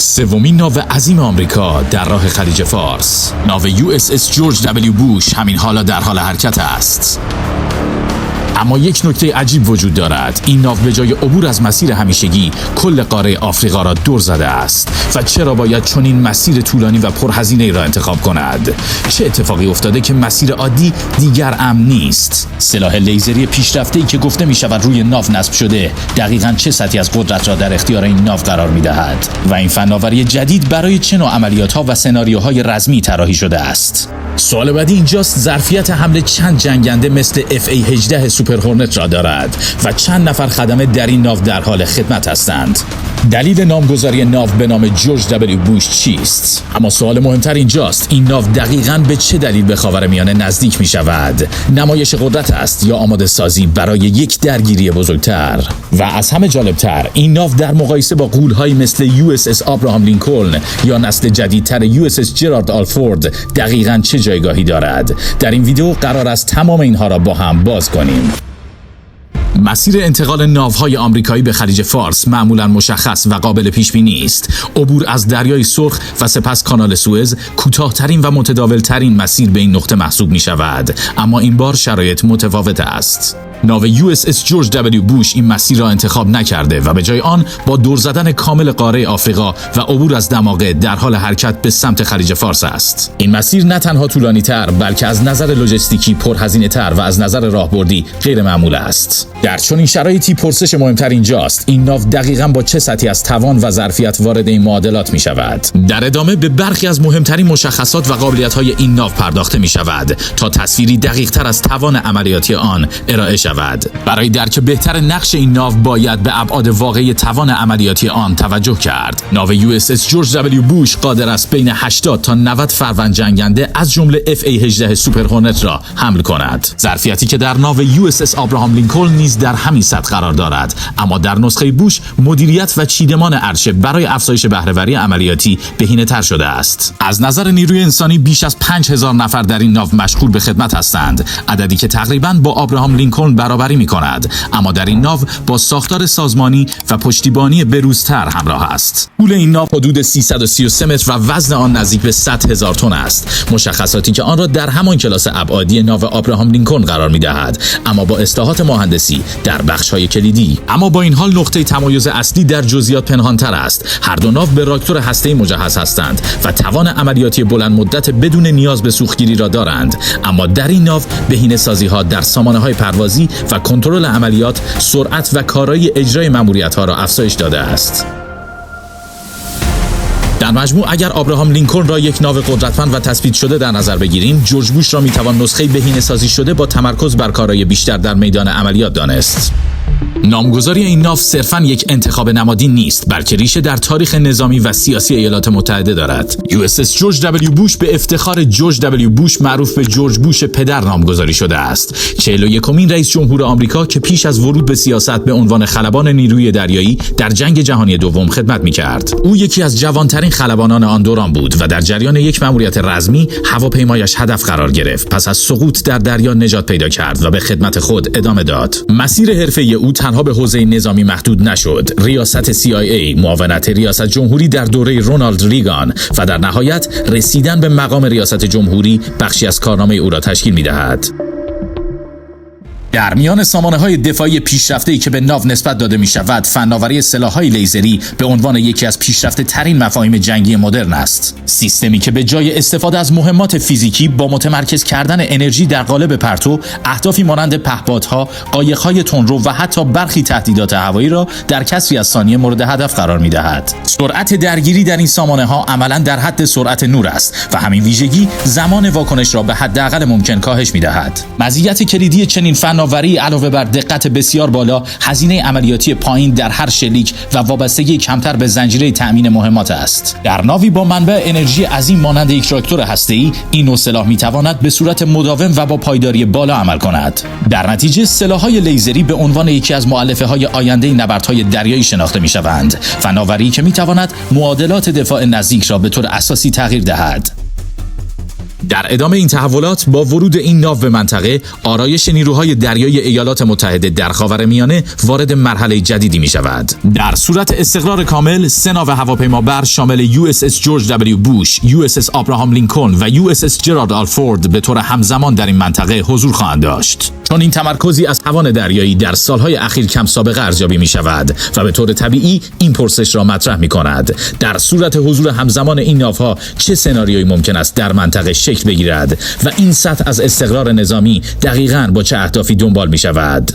سومین ناو عظیم آمریکا در راه خلیج فارس، ناو USS جورج دبلیو بوش همین حالا در حال حرکت است. اما یک نکته عجیب وجود دارد. این ناو به جای عبور از مسیر همیشگی کل قاره آفریقا را دور زده است و چرا باید چنین مسیر طولانی و پرهزینه را انتخاب کند؟ چه اتفاقی افتاده که مسیر عادی دیگر امن نیست؟ سلاح لیزری پیشرفته‌ای که گفته می شود روی ناو نصب شده دقیقاً چه سطحی از قدرت را در اختیار این ناو قرار می دهد و این فناوری جدید برای چه نوع عملیات‌ها و سناریوهای رزمی طراحی شده است؟ سوال بعدی اینجاست ظرفیت حمل چند جنگنده مثل FA-18 سوپر هورنت را دارد و چند نفر خدمه در این ناو در حال خدمت هستند. دلیل نامگذاری ناو به نام جورج دبلیو بوش چیست؟ اما سوال مهمتر اینجاست این ناو دقیقاً به چه دلیل به خاورمیانه نزدیک می شود؟ نمایش قدرت است یا آماده سازی برای یک درگیری بزرگتر؟ و از همه جالبتر این ناو در مقایسه با غول‌هایی مثل USS آبراهام لینکلن یا نسل جدیدتر USS جرارد آلفورد دقیقاً چه جایگاهی دارد؟ در این ویدیو قرار است تمام اینها را با هم باز کنیم. مسیر انتقال ناوهای آمریکایی به خلیج فارس معمولاً مشخص و قابل پیش بینی است. عبور از دریای سرخ و سپس کانال سوئز کوتاه‌ترین و متداول‌ترین مسیر به این نقطه محسوب می‌شود، اما این بار شرایط متفاوت است. ناو USS جورج دبلیو بوش این مسیر را انتخاب نکرده و به جای آن با دور زدن کامل قاره آفریقا و عبور از دماغه در حال حرکت به سمت خلیج فارس است. این مسیر نه تنها طولانی‌تر بلکه از نظر لوجستیکی پرهزینه‌تر و از نظر راهبردی غیر معمول است. در چنین شرایطی پرسش مهمتر اینجاست این ناو دقیقاً با چه سطحی از توان و ظرفیت وارد این معادلات می‌شود؟ در ادامه به برخی از مهمترین مشخصات و قابلیت‌های این ناو پرداخته می‌شود تا تصویری دقیق‌تر از توان عملیاتی آن ارائه شود. برای درک بهتر نقش این ناو باید به ابعاد واقعی توان عملیاتی آن توجه کرد. ناو USS جورج دبلیو بوش قادر است بین 80 تا 90 فروند جنگنده از جمله FA-18 سوپر هورنت را حمل کند. ظرفیتی که در ناو USS آبراهام لینکلن نیز در همین سطح قرار دارد، اما در نسخه بوش مدیریت و چیدمان ارچه برای افزایش بهره‌وری عملیاتی بهینه‌تر شده است. از نظر نیروی انسانی بیش از 5000 نفر در این ناو مشغول به خدمت هستند، عددی که تقریباً با آبراهام لینکلن برابری می‌کند، اما در این ناو با ساختار سازمانی و پشتیبانی بروزتر همراه است. طول این ناو حدود 333 متر و وزن آن نزدیک به 100,000 تن است، مشخصاتی که آن را در همان کلاس ابعادی ناو آبراهام لینکلن قرار می‌دهد، اما با اصلاحات مهندسی در بخش‌های کلیدی. اما با این حال نقطه تمایز اصلی در جزئیات پنهان‌تر است. هر دو ناو به راکتور هسته‌ای مجهز هستند و توان عملیاتی بلند مدت بدون نیاز به سوختگیری را دارند، اما در این ناو بهینه‌سازی‌ها در سامانه‌های پروازی و کنترل عملیات، سرعت و کارایی اجرای ماموریت‌ها را افزایش داده است. در مجموع اگر آبراهام لینکلن را یک ناو قدرتمند و تثبیت شده در نظر بگیریم، جورج بوش را میتوان نسخه بهینه‌سازی شده با تمرکز بر کارایی بیشتر در میدان عملیات دانست. نامگذاری این ناو صرفاً یک انتخاب نمادین نیست، بلکه ریشه در تاریخ نظامی و سیاسی ایالات متحده دارد. USS جورج دبلیو بوش به افتخار جورج دبلیو بوش معروف به جورج بوش پدر نامگذاری شده است. 41مین رئیس جمهور آمریکا که پیش از ورود به سیاست به عنوان خلبان نیروی دریایی در جنگ جهانی دوم خدمت می‌کرد. او یکی از جوانترین خلبانان آن دوران بود و در جریان یک مأموریت رزمی هواپیمایش هدف قرار گرفت. پس از سقوط در دریا نجات پیدا کرد و به خدمت خود ادامه داد. مسیر حرفه‌ای او تنها به حوزه نظامی محدود نشد. ریاست CIA، معاونت ریاست جمهوری در دوره رونالد ریگان و در نهایت رسیدن به مقام ریاست جمهوری بخشی از کارنامه او را تشکیل می‌دهد. در میان سامانه‌های دفاعی پیشرفته‌ای که به ناو نسبت داده می‌شود، فناوری سلاح‌های لیزری به عنوان یکی از پیشرفته‌ترین مفاهیم جنگی مدرن است. سیستمی که به جای استفاده از مهمات فیزیکی با متمرکز کردن انرژی در قالب پرتو، اهدافی مانند پهپادها، قایق‌های تندرو و حتی برخی تهدیدات هوایی را در کسری از ثانیه مورد هدف قرار می‌دهد. سرعت درگیری در این سامانه‌ها عملاً در حد سرعت نور است و همین ویژگی زمان واکنش را به حداقل ممکن کاهش می‌دهد. مزیت کلیدی چنین فناوری علاوه بر دقت بسیار بالا، هزینه عملیاتی پایین در هر شلیک و وابستگی کمتر به زنجیره تأمین مهمات است. در ناوی با منبع انرژی عظیم مانند یک راکتور هسته‌ای، این نوع سلاح می‌تواند به صورت مداوم و با پایداری بالا عمل کند. در نتیجه سلاح‌های لیزری به عنوان یکی از مؤلفه‌های آینده نبردهای دریایی شناخته می‌شوند، فناوری که می‌تواند معادلات دفاع نزدیک را به طور اساسی تغییر دهد. در ادامه این تحولات با ورود این ناو به منطقه، آرایش نیروهای دریایی ایالات متحده در خاورمیانه وارد مرحله جدیدی می شود. در صورت استقرار کامل، 3 ناو هواپیمابر شامل USS جورج دبلیو بوش، USS آبراهام لینکلن و USS جرارد آل فورد به طور همزمان در این منطقه حضور خواهند داشت. چون این تمرکزی از توان دریایی در سالهای اخیر کم سابقه ارزیابی می شود و به طور طبیعی این پرسش را مطرح می کند: در صورت حضور همزمان این ناوها چه سناریویی ممکن است در منطقه شکل بگیرد و این سطح از استقرار نظامی دقیقاً با چه اهدافی دنبال می شود؟